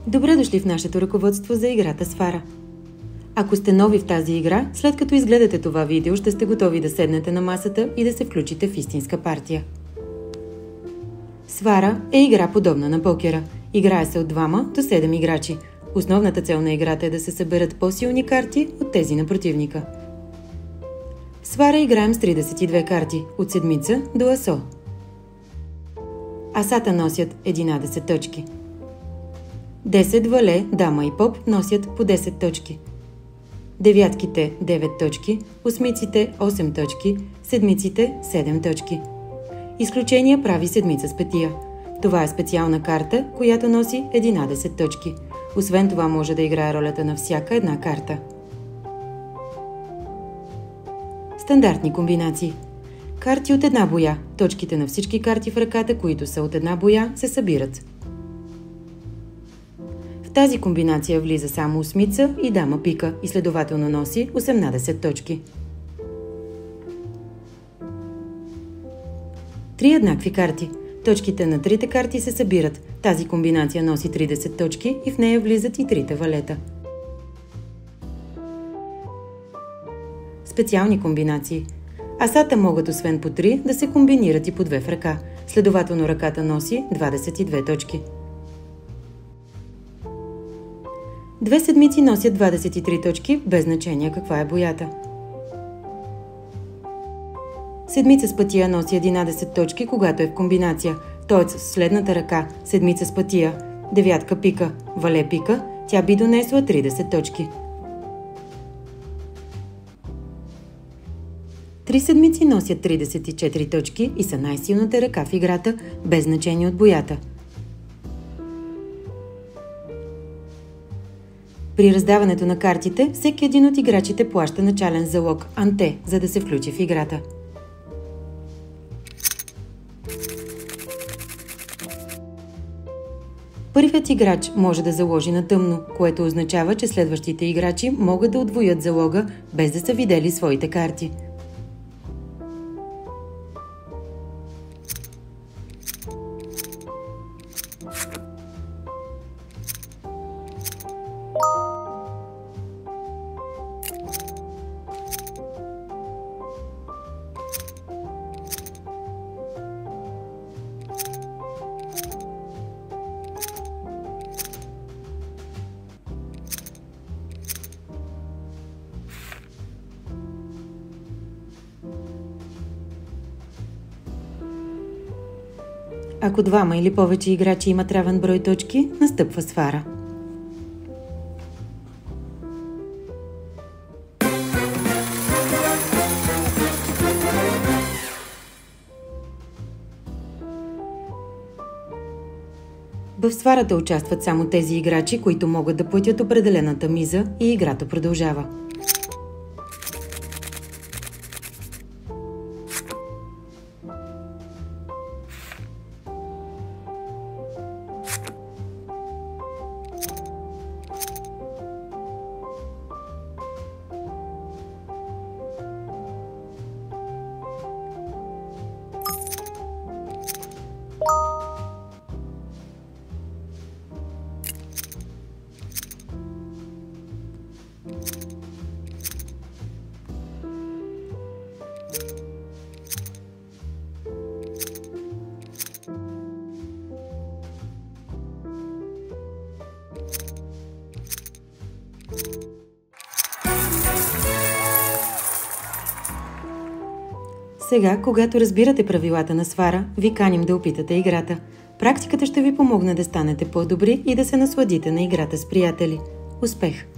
Добре дошли в нашето ръководство за играта Свара. Ако сте нови в тази игра, след като изгледате това видео, ще сте готови да седнете на масата и да се включите в истинска партия. Свара е игра подобна на покера. Играе се от 2 до 7 играчи. Основната цел на играта е да се съберат по-силни карти от тези на противника. В Свара играем с 32 карти, от седмица до асо. Асата носят 11 точки. 10 вале, дама и поп носят по 10 точки. Девятките 9 точки, осмиците 8 точки, седмиците 7 точки. Изключение прави седмица с петия. Това е специална карта, която носи 11 точки. Освен това може да играе ролята на всяка една карта. Стандартни комбинации. Карти от една боя. Точките на всички карти в ръката, които са от една боя, се събират. В тази комбинация влиза само осмица и дама пика и следователно носи 18 точки. 3 еднакви карти. Точките на трите карти се събират. Тази комбинация носи 30 точки и в нея влизат и трите валета. Специални комбинации. Асата могат освен по 3 да се комбинират и по 2 в ръка. Следователно ръката носи 22 точки. Две седмици носят 23 точки, без значение каква е боята. Седмица с пътия носи 11 точки, когато е в комбинация, т.е. в следната ръка, седмица с пътия, девятка пика, вале пика, тя би донесла 30 точки. 3 седмици носят 34 точки и са най-силната ръка в играта, без значение от боята. При раздаването на картите, всеки един от играчите плаща начален залог – анте, за да се включи в играта. Първият играч може да заложи на тъмно, което означава, че следващите играчи могат да удвоят залога, без да са видели своите карти. Ако 2 или повече играчи имат равен брой точки, настъпва свара. В сварата участват само тези играчи, които могат да платят определената миза и играта продължава. Сега, когато разбирате правилата на свара, ви каним да опитате играта. Практиката ще ви помогне да станете по-добри и да се насладите на играта с приятели. Успех!